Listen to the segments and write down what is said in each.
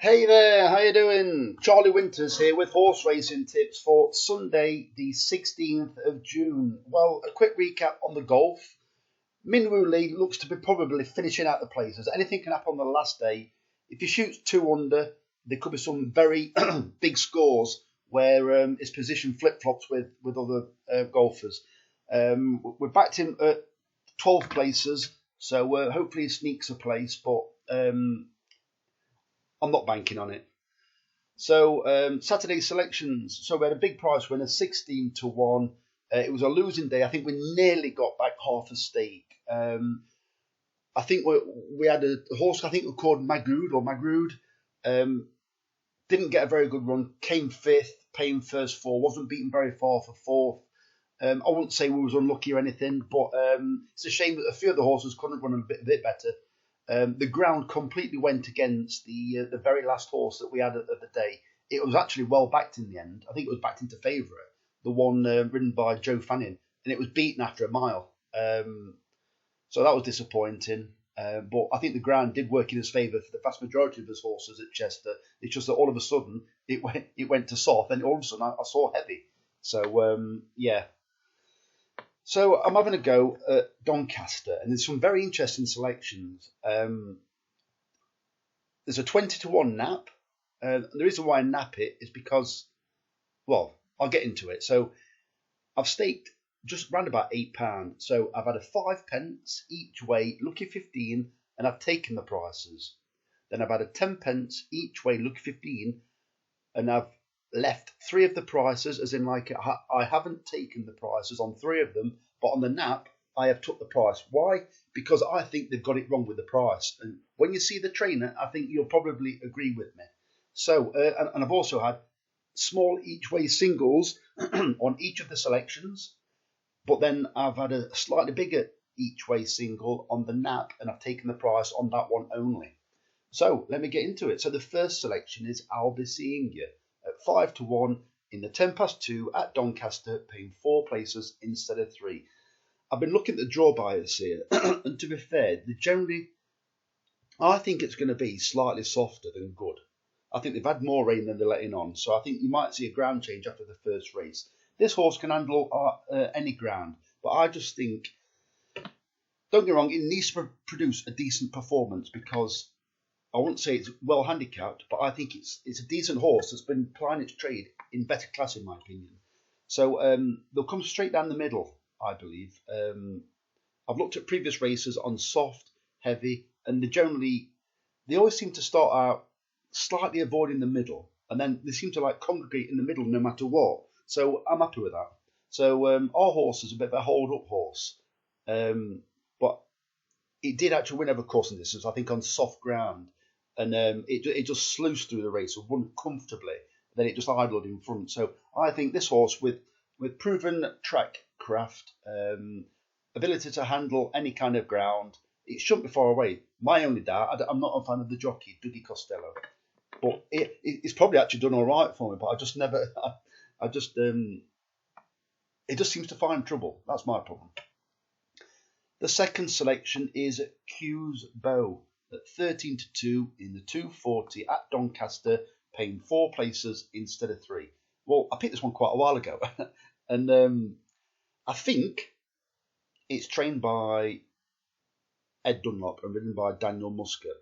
Hey there, how you doing? Charlie Winters here with horse racing tips for Sunday, the 16th of June. Well, a quick recap on the golf. Minwoo Lee looks to be probably finishing out the places. Anything can happen on the last day. If he shoots 2 under, there could be some very big scores where his position flip-flops with other golfers. We're backed him at 12 places, so hopefully he sneaks a place, but I'm not banking on it. So Saturday selections. So we had a big prize winner, 16 to 1. It was a losing day. I think we nearly got back half a stake. I think we had a horse. I think we called Magrood. Didn't get a very good run. Came fifth, paying first four. Wasn't beaten very far for fourth. I wouldn't say we was unlucky or anything, but it's a shame that a few of the horses couldn't run a bit better. The ground completely went against the very last horse that we had of the day. It was actually well backed in the end. I think it was backed into favourite, the one ridden by Joe Fanning, and it was beaten after a mile. So that was disappointing. But I think the ground did work in his favour for the vast majority of his horses at Chester. It's just that all of a sudden it went to soft, and all of a sudden I saw heavy. So yeah. So I'm having a go at Doncaster, and there's some very interesting selections. There's a 20 to 1 nap. The reason why I nap it is because, well, I'll get into it. So I've staked just round about £8. So I've had a 5p each way, lucky 15, and I've taken the prices. Then I've had a 10p each way, lucky 15, and I've left 3 of the prices, as in like I haven't taken the prices on 3 of them, but on the nap I have took the price. Why? Because I think they've got it wrong with the price, and when you see the trainer, I think you'll probably agree with me. So and I've also had small each way singles on each of the selections, but then I've had a slightly bigger each way single on the nap, and I've taken the price on that one only. So let me get into it. So the first selection is I'll Be Seeing You at 5 to 1 in the 2 at Doncaster, paying 4 places instead of 3. I've been looking at the draw bias here, and to be fair, I think it's going to be slightly softer than good. I think they've had more rain than they're letting on, so I think you might see a ground change after the first race. This horse can handle any ground, but I just think, don't get me wrong, it needs to produce a decent performance because I wouldn't say it's well handicapped, but I think it's a decent horse that's been plying its trade in better class, in my opinion. So they'll come straight down the middle, I believe. I've looked at previous races on soft, heavy, and they always seem to start out slightly avoiding the middle, and then they seem to like congregate in the middle no matter what. So I'm happy with that. So our horse is a bit of a hold-up horse, but it did actually win over course and distance, I think, on soft ground. And it just sluiced through the race and won comfortably. Then it just idled in front. So I think this horse, with proven track craft, ability to handle any kind of ground, it shouldn't be far away. My only doubt, I'm not a fan of the jockey, Dougie Costello. But it's probably actually done all right for me, but I just never, it just seems to find trouble. That's my problem. The second selection is Q's Bow at 13 to 2 in the 240 at Doncaster, paying 4 places instead of 3. Well, I picked this one quite a while ago, and I think it's trained by Ed Dunlop and ridden by Daniel Muscat.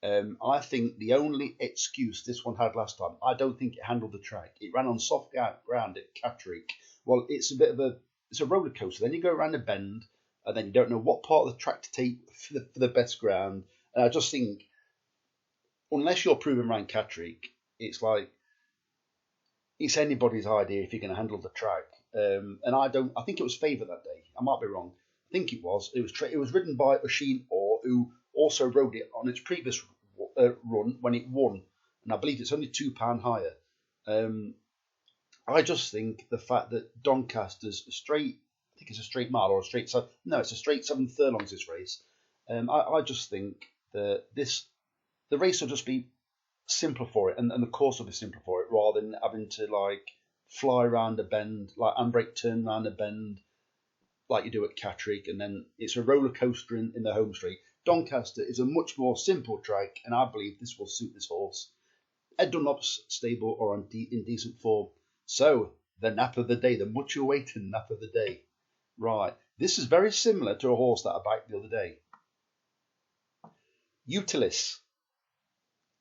I think the only excuse this one had last time, I don't think it handled the track. It ran on soft ground at Catterick. Well, it's a roller coaster. Then you go around a bend, and then you don't know what part of the track to take for the best ground. And I just think, unless you're proven around Catterick, it's like it's anybody's idea if you're going to handle the track. And I think it was favoured that day. I might be wrong. I think it was. It was ridden by Oisin Orr, who also rode it on its previous run when it won, and I believe it's only £2 higher. I just think the fact that Doncaster's I think it's a straight mile or a straight it's a straight 7 furlongs this race. I just think that the race will just be simpler for it, and the course will be simpler for it, rather than having to like fly around a bend, like handbrake turn around a bend, like you do at Catterick, and then it's a roller coaster in the home straight. Doncaster is a much more simple track, and I believe this will suit this horse. Ed Dunlop's stable or in decent form. So the nap of the day, the much awaited nap of the day. Right, this is very similar to a horse that I backed the other day. Utilis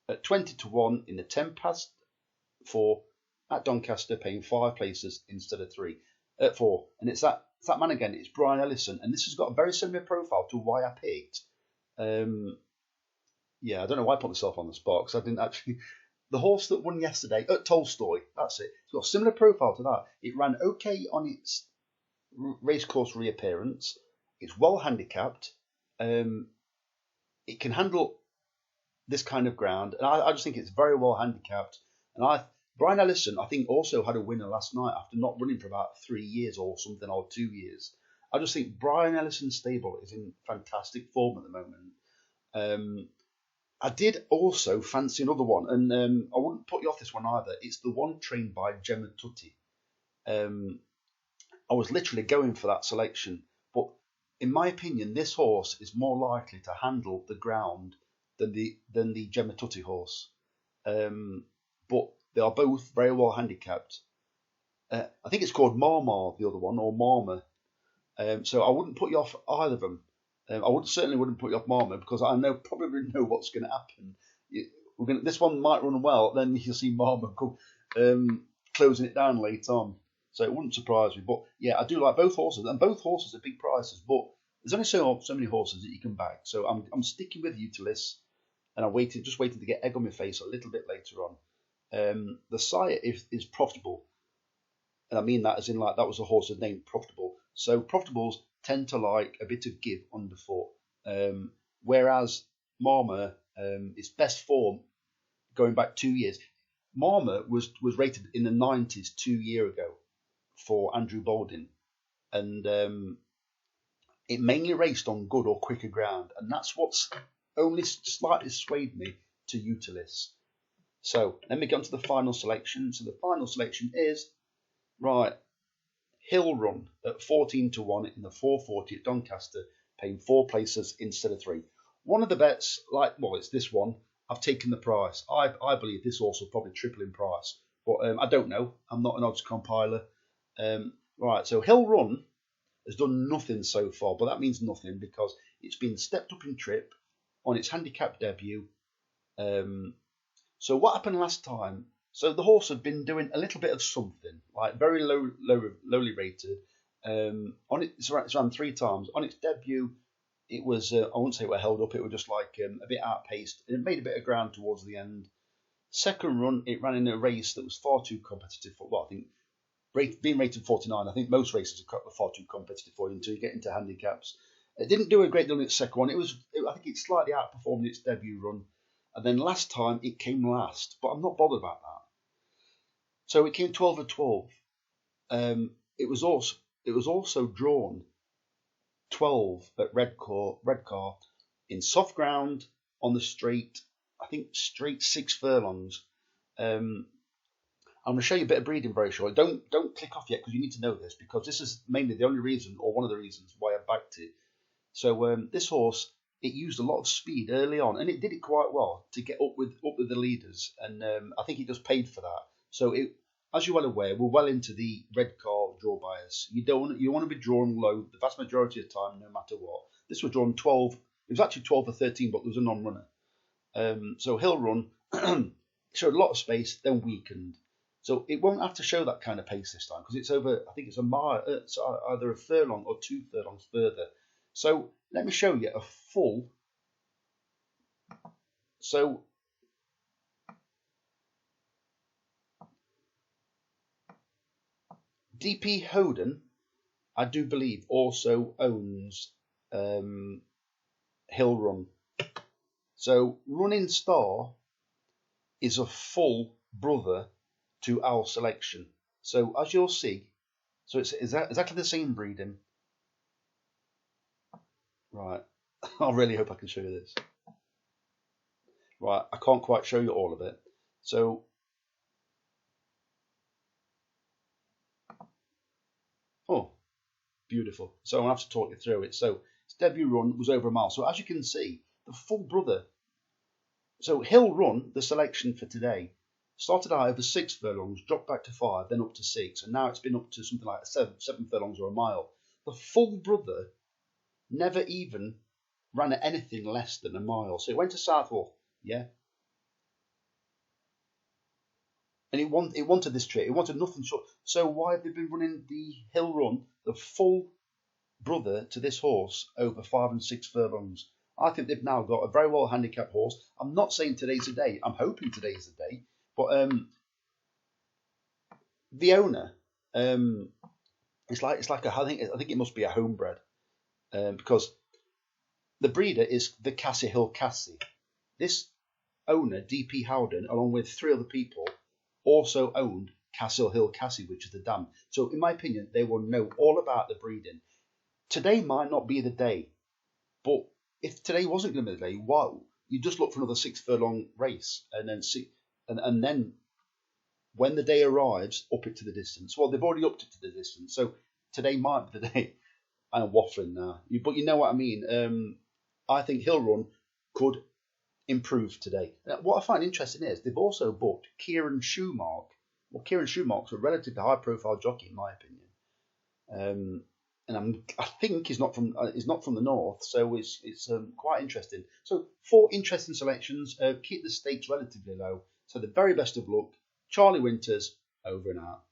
at 20 to 1 in the 10 past 4 at Doncaster, paying 5 places instead of 3 at 4. And it's that man again, it's Brian Ellison, and this has got a very similar profile to why I picked. Yeah, I don't know why I put myself on the spot, because I didn't actually. The horse that won yesterday at Tolstoy, that's it. It's got a similar profile to that. It ran okay on its racecourse reappearance. It's well handicapped. It can handle this kind of ground, and I just think it's very well handicapped. And Brian Ellison, I think, also had a winner last night after not running for about 3 years or something, or 2 years. I just think Brian Ellison's stable is in fantastic form at the moment. I did also fancy another one, and I wouldn't put you off this one either. It's the one trained by Gemma Tutti. I was literally going for that selection, but in my opinion, this horse is more likely to handle the ground than the Gemma Tutti horse. But they are both very well handicapped. I think it's called Marmar, the other one, or Marmor. So I wouldn't put you off either of them. Certainly wouldn't put you off Marmor, because I probably know what's going to happen. This one might run well, then you'll see Marmor closing it down later on. So it wouldn't surprise me. But yeah, I do like both horses, and both horses are big prices. But there's only so many horses that you can back. So I'm sticking with Utilis, and I'm just waiting to get egg on my face a little bit later on. The sire is profitable, and I mean that as in like that was a horse's name, Profitable. So Profitables tend to like a bit of give underfoot, whereas Marmor, its best form going back 2 years. Marmor was rated in the 90s 2 years ago for Andrew Baldwin, and it mainly raced on good or quicker ground, and that's what's only slightly swayed me to Utilis. So let me get on to the final selection. So the final selection is, right, Hill Run at 14 to 1 in the 440 at Doncaster, paying 4 places instead of 3. One of the bets, it's this one. I've taken the price. I believe this horse will probably triple in price, but I don't know. I'm not an odds compiler. Right, so Hill Run has done nothing so far, but that means nothing because it's been stepped up in trip on its handicap debut. So what happened last time? So the horse had been doing a little bit of something, like very lowly rated. It's ran 3 times. On its debut, it was, I wouldn't say it were held up, it was just like a bit outpaced. It made a bit of ground towards the end. Second run, it ran in a race that was far too competitive for, I think, being rated 49, I think most races are far too competitive for you until you get into handicaps. It didn't do a great deal in its second one. I think it slightly outperformed its debut run. And then last time, it came last, but I'm not bothered about that. So it came 12 of 12. It was also drawn 12 at Redcar in soft ground on the straight. I think straight 6 furlongs. I'm going to show you a bit of breeding very shortly. Don't click off yet because you need to know this, because this is mainly the only reason, or one of the reasons, why I backed it. So this horse, it used a lot of speed early on, and it did it quite well to get up with the leaders, and I think it just paid for that. So as you're well aware, we're well into the Redcar draw bias. You want to be drawn low the vast majority of the time, no matter what. This was drawn 12. It was actually 12 or 13, but there was a non-runner. So Hill Run showed a lot of space, then weakened. So it won't have to show that kind of pace this time because it's over. I think it's a mile, it's either a furlong or 2 furlongs further. So let me show you a full. So DP Hoden, I do believe, also owns Hill Run. So Running Star is a full brother to our selection. So as you'll see, so it's exactly the same breeding. Right, I really hope I can show you this. Right, I can't quite show you all of it. So, oh, beautiful. So I'm going to have to talk you through it. So its debut run was over a mile. So as you can see, the full brother. So Hill Run, the selection for today, Started out over 6 furlongs, dropped back to 5, then up to 6, and now it's been up to something like 7 furlongs or a mile. The full brother never even ran at anything less than a mile. So it went to Southwell, yeah, and it wanted this trip. It wanted nothing short. So why have they been running the hill run, the full brother to this horse, over 5 and 6 furlongs? I think they've now got a very well handicapped horse. I'm not saying today's the day. I'm hoping today's the day. But the owner, it's like I think it must be a homebred, because the breeder is the Cassie Hill Cassie. This owner, D.P. Howden, along with 3 other people, also owned Castle Hill Cassie, which is the dam. So in my opinion, they will know all about the breeding. Today might not be the day, but if today wasn't going to be the day, wow, you just look for another 6 furlong race and then see, and then when the day arrives, up it to the distance. Well, they've already upped it to the distance, so today might be the day. I'm waffling now, but you know what I mean. I think Hill Run could improve today. What I find interesting is they've also booked Kieran Schumark. Well, Kieran Schumark's a relatively high-profile jockey, in my opinion, and I think he's not from the north, so it's quite interesting. So 4 interesting selections. Keep the stakes relatively low. So the very best of luck. Charlie Winters, over and out.